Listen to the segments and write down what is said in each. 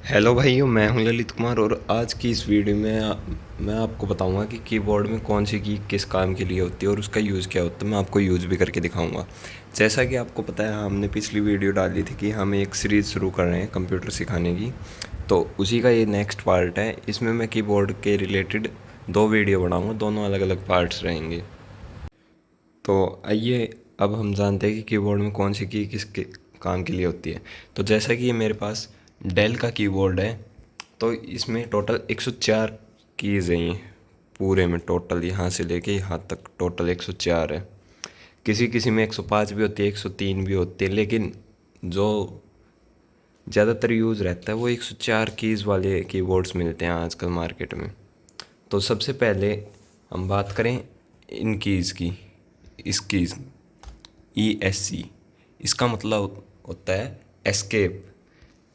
Hello भाइयों, मैं हूं ललित कुमार और आज की इस वीडियो में मैं आपको बताऊंगा कि कीबोर्ड में कौन सी की किस काम के लिए होती है और उसका यूज़ क्या होता है। मैं आपको यूज़ भी करके दिखाऊंगा। जैसा कि आपको पता है, हमने पिछली वीडियो डाली थी कि हम एक सीरीज़ शुरू कर रहे हैं कंप्यूटर सिखाने की, तो उसी का ये नेक्स्ट पार्ट है। इसमें मैं कीबोर्ड के रिलेटेड दो वीडियो बनाऊँगा, दोनों अलग अलग पार्ट्स रहेंगे। तो आइए अब हम जानते हैं कि कीबोर्ड में कौन सी की किस के काम के लिए होती है। तो जैसा कि ये मेरे पास डेल का कीबोर्ड है, तो इसमें टोटल 104 कीज़ हैं। ये पूरे में टोटल यहाँ से लेके यहाँ तक टोटल 104 है। किसी किसी में 105 भी होती है, 103 भी होती है, लेकिन जो ज़्यादातर यूज़ रहता है वो 104 कीज़ वाले कीबोर्ड्स मिलते हैं आजकल मार्केट में। तो सबसे पहले हम बात करें इन कीज़ की। इस कीज़ ESC, इसका मतलब होता है एस्केप,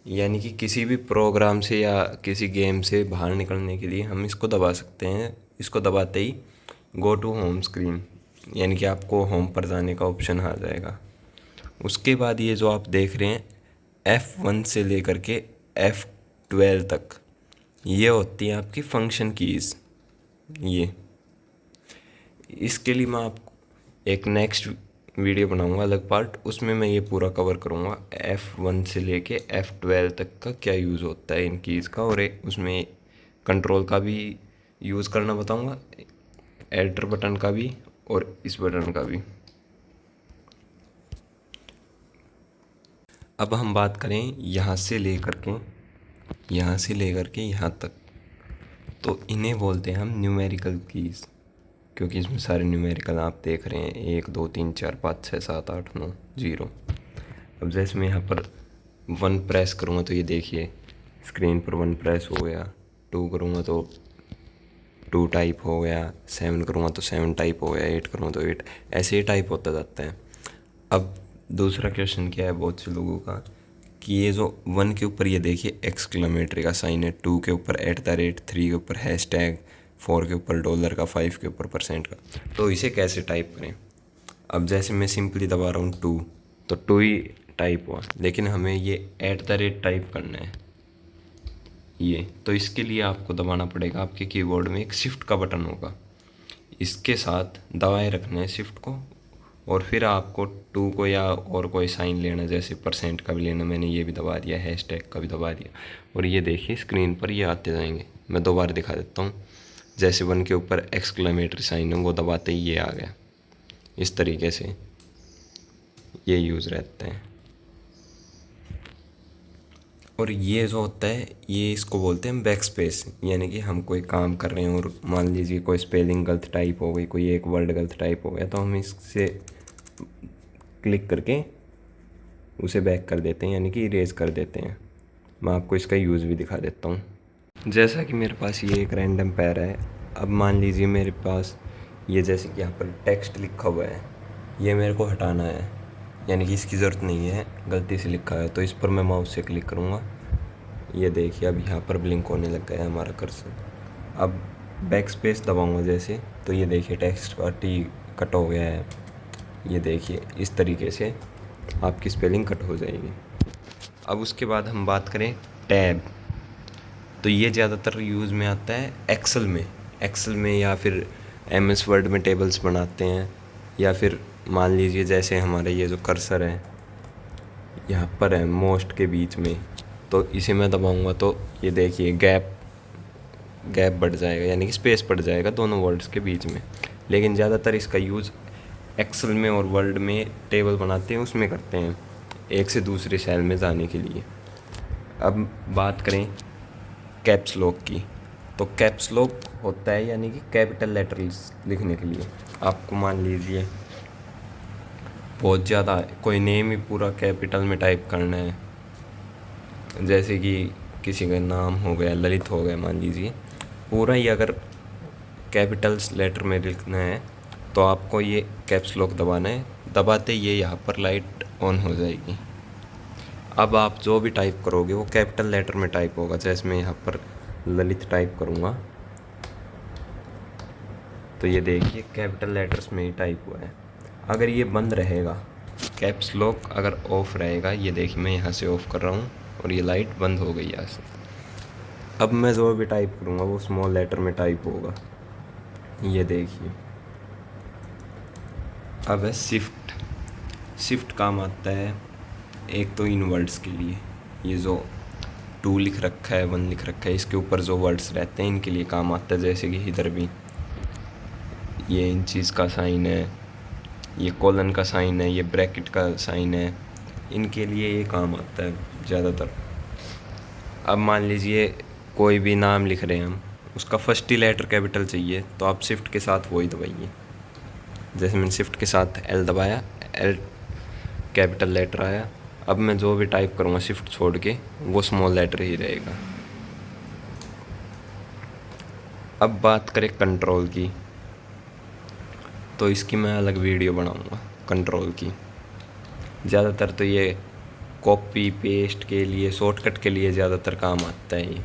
यानी कि किसी भी प्रोग्राम से या किसी गेम से बाहर निकलने के लिए हम इसको दबा सकते हैं। इसको दबाते ही गो टू होम स्क्रीन, यानी कि आपको होम पर जाने का ऑप्शन आ जाएगा। उसके बाद ये जो आप देख रहे हैं F1 से लेकर के F12 तक, ये होती हैं आपकी फंक्शन कीज़। ये इसके लिए मैं आपको एक नेक्स्ट वीडियो बनाऊंगा अलग पार्ट, उसमें मैं ये पूरा कवर करूंगा F1 से लेके F12 तक का क्या यूज़ होता है इन कीज़ का, और एक उसमें कंट्रोल का भी यूज़ करना बताऊंगा, एल्टर बटन का भी और इस बटन का भी। अब हम बात करें यहाँ से लेकर के यहाँ तक, तो इन्हें बोलते हैं हम न्यूमेरिकल कीज़, क्योंकि इसमें सारे न्यूमेरिकल आप देख रहे हैं 1 2 3 4 5 6 7 8 9 0। अब जैसे मैं यहाँ पर 1 प्रेस करूँगा तो ये देखिए स्क्रीन पर 1 प्रेस हो गया, 2 करूँगा तो 2 टाइप हो गया, 7 करूँगा तो 7 टाइप हो गया, 8 करूँगा तो 8, ऐसे ही टाइप होता जाता है। अब दूसरा क्वेश्चन क्या है बहुत से लोगों का, कि ये जो 1 के ऊपर ये देखिए एक्सक्लेमेटरी का साइन है, 2 के ऊपर @ 3 के ऊपर हैशटैग, 4 के ऊपर डॉलर का, 5 के ऊपर % का, तो इसे कैसे टाइप करें। अब जैसे मैं सिंपली दबा रहा हूँ 2, तो 2 ही टाइप हुआ, लेकिन हमें ये @ टाइप करना है ये, तो इसके लिए आपको दबाना पड़ेगा, आपके कीबोर्ड में एक शिफ्ट का बटन होगा, इसके साथ दबाए रखना है शिफ्ट को, और फिर आपको 2 को या और कोई साइन लेना, जैसे % का भी लेना, मैंने ये भी दबा दिया, हैशटैग का भी दबा दिया, और ये देखिए स्क्रीन पर ये आते जाएंगे। मैं दोबारा दिखा देता हूँ, जैसे 1 के ऊपर एक्सक्लेमेटरी साइन है, वो दबाते ही ये आ गया। इस तरीके से ये यूज़ रहता है। और ये जो होता है, ये इसको बोलते हैं बैक स्पेस, यानी कि हम कोई काम कर रहे हैं और मान लीजिए कोई स्पेलिंग गलत टाइप हो गई, कोई एक वर्ड गलत टाइप हो गया, तो हम इससे क्लिक करके उसे बैक कर देते हैं, यानी कि इरेज कर देते हैं। मैं आपको इसका यूज़ भी दिखा देता हूँ। जैसा कि मेरे पास ये एक रैंडम पैरा है, अब मान लीजिए मेरे पास ये जैसे कि यहाँ पर टेक्स्ट लिखा हुआ है, ये मेरे को हटाना है, यानी कि इसकी ज़रूरत नहीं है, गलती से लिखा है, तो इस पर मैं माउस से क्लिक करूँगा। ये देखिए अब यहाँ पर ब्लिंक होने लग गया है हमारा कर्सर। अब बैक स्पेस दबाऊँगा जैसे, तो ये देखिए टेक्स्ट का T कट हो गया है। ये देखिए इस तरीके से आपकी स्पेलिंग कट हो जाएगी। अब उसके बाद हम बात करें टैब, तो ये ज़्यादातर यूज़ में आता है एक्सेल में या फिर MS वर्ड में टेबल्स बनाते हैं, या फिर मान लीजिए जैसे हमारा ये जो कर्सर है यहाँ पर है मोस्ट के बीच में, तो इसे मैं दबाऊँगा तो ये देखिए गैप बढ़ जाएगा, यानी कि स्पेस पड़ जाएगा दोनों वर्ड्स के बीच में। लेकिन ज़्यादातर इसका यूज़ एक्सेल में और वर्ड में टेबल बनाते हैं उसमें करते हैं, एक से दूसरे सेल में जाने के लिए। अब बात करें कैप्स लॉक की, तो कैप्स लॉक होता है यानी कि कैपिटल लेटर्स लिखने के लिए। आपको मान लीजिए बहुत ज़्यादा कोई नेम ही पूरा कैपिटल में टाइप करना है, जैसे कि किसी का नाम हो गया, ललित हो गया मान लीजिए, पूरा ही अगर कैपिटल्स लेटर में लिखना है तो आपको ये कैप्स लॉक दबाना है। दबाते ये यहाँ पर लाइट ऑन हो जाएगी। अब आप जो भी टाइप करोगे वो कैपिटल लेटर में टाइप होगा। जैसे मैं यहाँ पर ललित टाइप करूँगा तो ये देखिए कैपिटल लेटर्स में ही टाइप हुआ है। अगर ये बंद रहेगा, कैप्स लॉक अगर ऑफ रहेगा, ये देखिए मैं यहाँ से ऑफ़ कर रहा हूँ, और ये लाइट बंद हो गई यहाँ से। अब मैं जो भी टाइप करूँगा वो स्मॉल लेटर में टाइप होगा, ये देखिए। अब है शिफ्ट। शिफ्ट काम आता है एक तो इन वर्ड्स के लिए, ये जो 2 लिख रखा है 1 लिख रखा है इसके ऊपर जो वर्ड्स रहते हैं इनके लिए काम आता है। जैसे कि इधर भी ये इंचीज़ का साइन है, ये कॉलन का साइन है, ये ब्रैकेट का साइन है, इनके लिए ये काम आता है ज़्यादातर। अब मान लीजिए कोई भी नाम लिख रहे हैं हम, उसका फर्स्ट ही लेटर कैपिटल चाहिए तो आप शिफ्ट के साथ वही दबाइए। जैसे मैंने शिफ्ट के साथ एल दबाया, एल कैपिटल लेटर आया। अब मैं जो भी टाइप करूँगा शिफ्ट छोड़ के वो स्मॉल लेटर ही रहेगा। अब बात करें कंट्रोल की, तो इसकी मैं अलग वीडियो बनाऊँगा कंट्रोल की। ज़्यादातर तो ये कॉपी पेस्ट के लिए, शॉर्टकट के लिए ज़्यादातर काम आता है ये।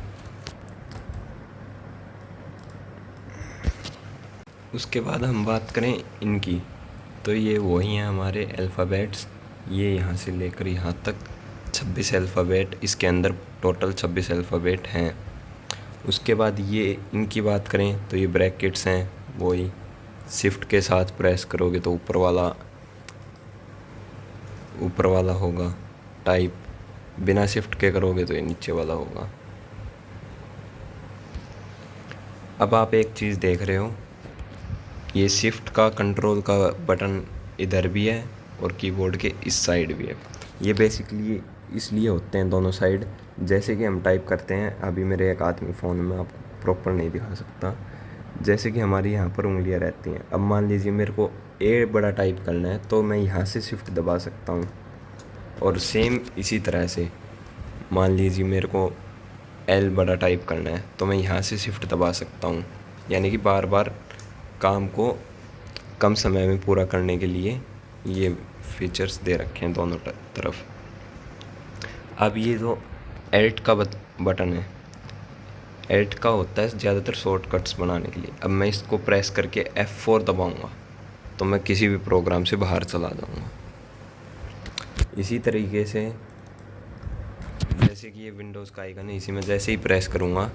उसके बाद हम बात करें इनकी, तो ये वही हैं हमारे अल्फ़ाबेट्स। ये यहाँ से लेकर यहाँ तक 26 अल्फ़ाबेट, इसके अंदर टोटल 26 अल्फ़ाबेट हैं। उसके बाद ये इनकी बात करें तो ये ब्रैकेट्स हैं, वही शिफ्ट के साथ प्रेस करोगे तो ऊपर वाला होगा टाइप, बिना शिफ्ट के करोगे तो ये नीचे वाला होगा। अब आप एक चीज़ देख रहे हो, ये शिफ्ट का कंट्रोल का बटन इधर भी है और कीबोर्ड के इस साइड भी है। ये बेसिकली इसलिए होते हैं दोनों साइड, जैसे कि हम टाइप करते हैं। अभी मेरे एक हाथ में फ़ोन में आपको प्रॉपर नहीं दिखा सकता, जैसे कि हमारी यहाँ पर उंगलियाँ रहती हैं। अब मान लीजिए मेरे को ए बड़ा टाइप करना है तो मैं यहाँ से शिफ्ट दबा सकता हूँ, और सेम इसी तरह से मान लीजिए मेरे को एल बड़ा टाइप करना है तो मैं यहाँ से शिफ्ट दबा सकता हूँ। यानी कि बार बार काम को कम समय में पूरा करने के लिए ये फीचर्स दे रखे हैं दोनों तरफ। अब ये जो एल्ट का बटन है, एल्ट का होता है ज़्यादातर शॉर्टकट्स बनाने के लिए। अब मैं इसको प्रेस करके F4 दबाऊँगा तो मैं किसी भी प्रोग्राम से बाहर चला जाऊँगा। इसी तरीके से जैसे कि ये विंडोज़ का आइकन है, इसी में जैसे ही प्रेस करूँगा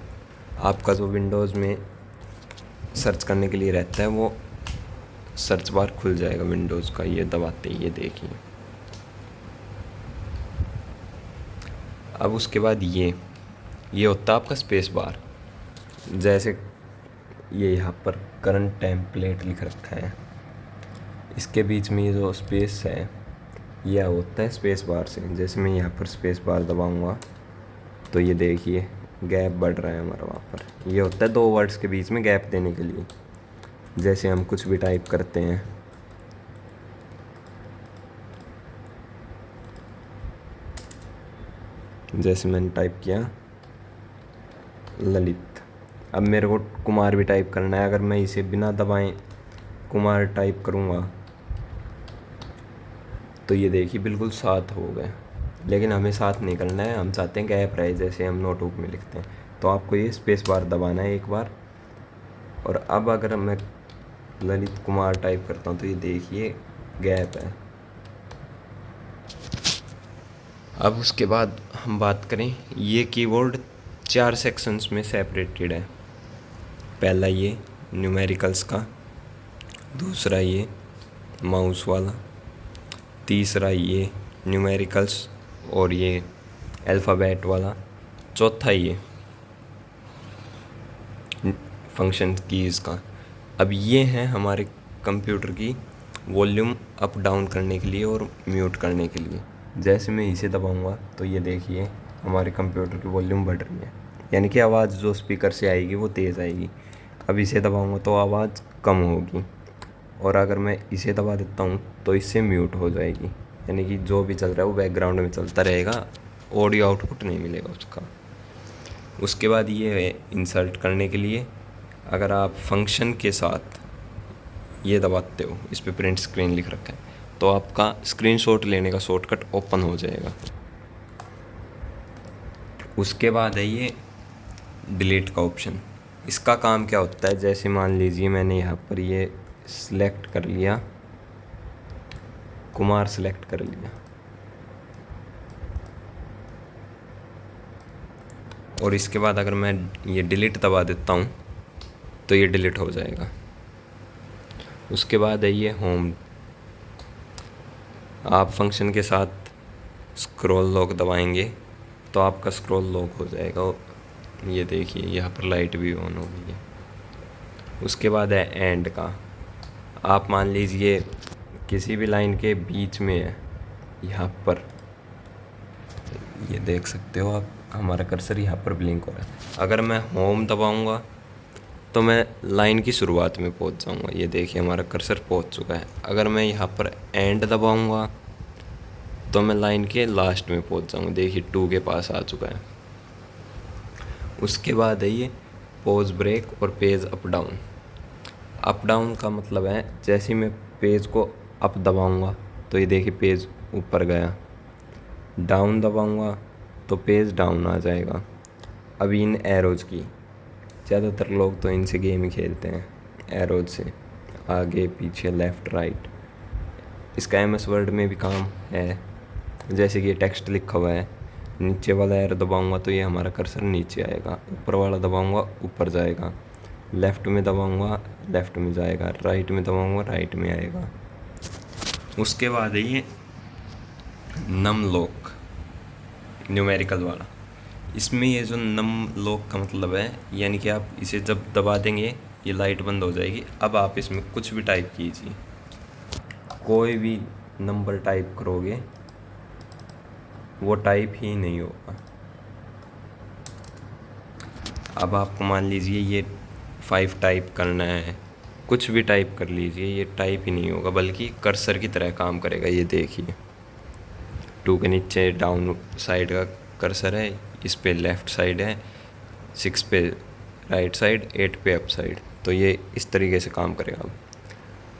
आपका जो विंडोज़ में सर्च करने के लिए रहता है वो सर्च बार खुल जाएगा विंडोज़ का, ये दबाते ही, ये देखिए। अब उसके बाद ये होता है आपका स्पेस बार। जैसे ये यहाँ पर करंट टेम्पलेट लिख रखा है, इसके बीच में ये जो स्पेस है यह होता है स्पेस बार से। जैसे मैं यहाँ पर स्पेस बार दबाऊँगा तो ये देखिए गैप बढ़ रहा है हमारा वहाँ पर। ये होता है 2 वर्ड्स के बीच में गैप देने के लिए। जैसे हम कुछ भी टाइप करते हैं, जैसे मैंने टाइप किया ललित, अब मेरे को कुमार भी टाइप करना है। अगर मैं इसे बिना दबाएं कुमार टाइप करूँगा तो ये देखिए बिल्कुल साथ हो गए, लेकिन हमें साथ नहीं करना है, हम चाहते हैं गैप रहे जैसे हम नोटबुक में लिखते हैं। तो आपको ये स्पेस बार दबाना है एक बार। और अब अगर मैं ललित कुमार टाइप करता हूँ तो ये देखिए गैप है। अब उसके बाद हम बात करें, ये कीबोर्ड 4 सेक्शंस में सेपरेटेड है। पहला ये न्यूमेरिकल्स का, दूसरा ये माउस वाला, तीसरा ये न्यूमेरिकल्स और ये अल्फ़ाबेट वाला, चौथा ये फंक्शन कीज़ का। अब ये हैं हमारे कंप्यूटर की वॉल्यूम अप डाउन करने के लिए और म्यूट करने के लिए। जैसे मैं इसे दबाऊंगा तो ये देखिए हमारे कंप्यूटर की वॉल्यूम बढ़ रही है, यानी कि आवाज़ जो स्पीकर से आएगी वो तेज़ आएगी। अब इसे दबाऊंगा तो आवाज़ कम होगी, और अगर मैं इसे दबा देता हूँ तो इससे म्यूट हो जाएगी, यानी कि जो भी चल रहा है वो बैकग्राउंड में चलता रहेगा, ऑडियो आउटपुट नहीं मिलेगा उसका। उसके बाद ये है इंसर्ट करने के लिए। अगर आप फंक्शन के साथ ये दबाते हो, इस पे प्रिंट स्क्रीन लिख रखा है, तो आपका स्क्रीनशॉट लेने का शॉर्टकट ओपन हो जाएगा। उसके बाद है ये डिलीट का ऑप्शन। इसका काम क्या होता है, जैसे मान लीजिए मैंने यहाँ पर ये सिलेक्ट कर लिया, कुमार सिलेक्ट कर लिया, और इसके बाद अगर मैं ये डिलीट दबा देता हूँ तो ये डिलीट हो जाएगा। उसके बाद है ये होम। आप फंक्शन के साथ स्क्रॉल लॉक दबाएंगे तो आपका स्क्रॉल लॉक हो जाएगा। ये देखिए यहाँ पर लाइट भी ऑन हो गई है। उसके बाद है एंड का। आप मान लीजिए किसी भी लाइन के बीच में है, यहाँ पर ये देख सकते हो आप, हमारा कर्सर यहाँ पर ब्लिंक हो रहा है। अगर मैं होम दबाऊंगा तो मैं लाइन की शुरुआत में पहुँच जाऊंगा। ये देखिए हमारा कर्सर पहुँच चुका है। अगर मैं यहाँ पर एंड दबाऊंगा तो मैं लाइन के लास्ट में पहुँच जाऊंगा। देखिए 2 के पास आ चुका है। उसके बाद है ये पॉज ब्रेक और page up down. Up down का मतलब है जैसे मैं पेज को अप दबाऊंगा तो ये देखिए पेज ऊपर गया, डाउन दबाऊंगा तो पेज डाउन आ जाएगा। अब इन एरोज की, ज़्यादातर लोग तो इनसे गेम ही खेलते हैं, एरोज से आगे पीछे लेफ़्ट राइट। इसका MS वर्ड में भी काम है। जैसे कि ये टेक्स्ट लिखा हुआ है, नीचे वाला एरो दबाऊंगा तो ये हमारा कर्सर नीचे आएगा, ऊपर वाला दबाऊंगा ऊपर जाएगा, लेफ़्ट में दबाऊंगा लेफ़्ट में जाएगा, राइट में दबाऊंगा राइट में आएगा। उसके बाद है ये नम लॉक, न्यूमेरिकल वाला। इसमें ये जो नम लॉक का मतलब है, यानी कि आप इसे जब दबा देंगे ये लाइट बंद हो जाएगी। अब आप इसमें कुछ भी टाइप कीजिए, कोई भी नंबर टाइप करोगे वो टाइप ही नहीं होगा। अब आपको मान लीजिए ये 5 टाइप करना है, कुछ भी टाइप कर लीजिए, ये टाइप ही नहीं होगा बल्कि कर्सर की तरह काम करेगा। ये देखिए 2 के नीचे डाउन साइड का कर्सर है, इस पे लेफ़्ट साइड है, 6 पे राइट साइड, 8 पे अप साइड। तो ये इस तरीके से काम करेगा।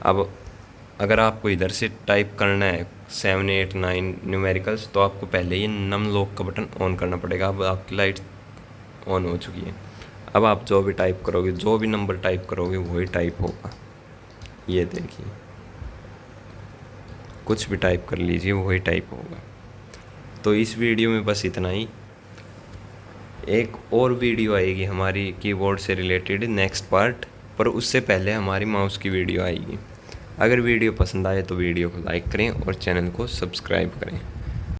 अब अगर आपको इधर से टाइप करना है 7 8 9 न्यूमेरिकल्स तो आपको पहले ये नम लॉक का बटन ऑन करना पड़ेगा। अब आपकी लाइट ऑन हो चुकी है। अब आप जो भी टाइप करोगे, जो भी नंबर टाइप करोगे वही टाइप होगा। ये देखिए कुछ भी टाइप कर लीजिए वही टाइप होगा। तो इस वीडियो में बस इतना ही। एक और वीडियो आएगी हमारी कीबोर्ड से रिलेटेड नेक्स्ट पार्ट, पर उससे पहले हमारी माउस की वीडियो आएगी। अगर वीडियो पसंद आए तो वीडियो को लाइक करें और चैनल को सब्सक्राइब करें।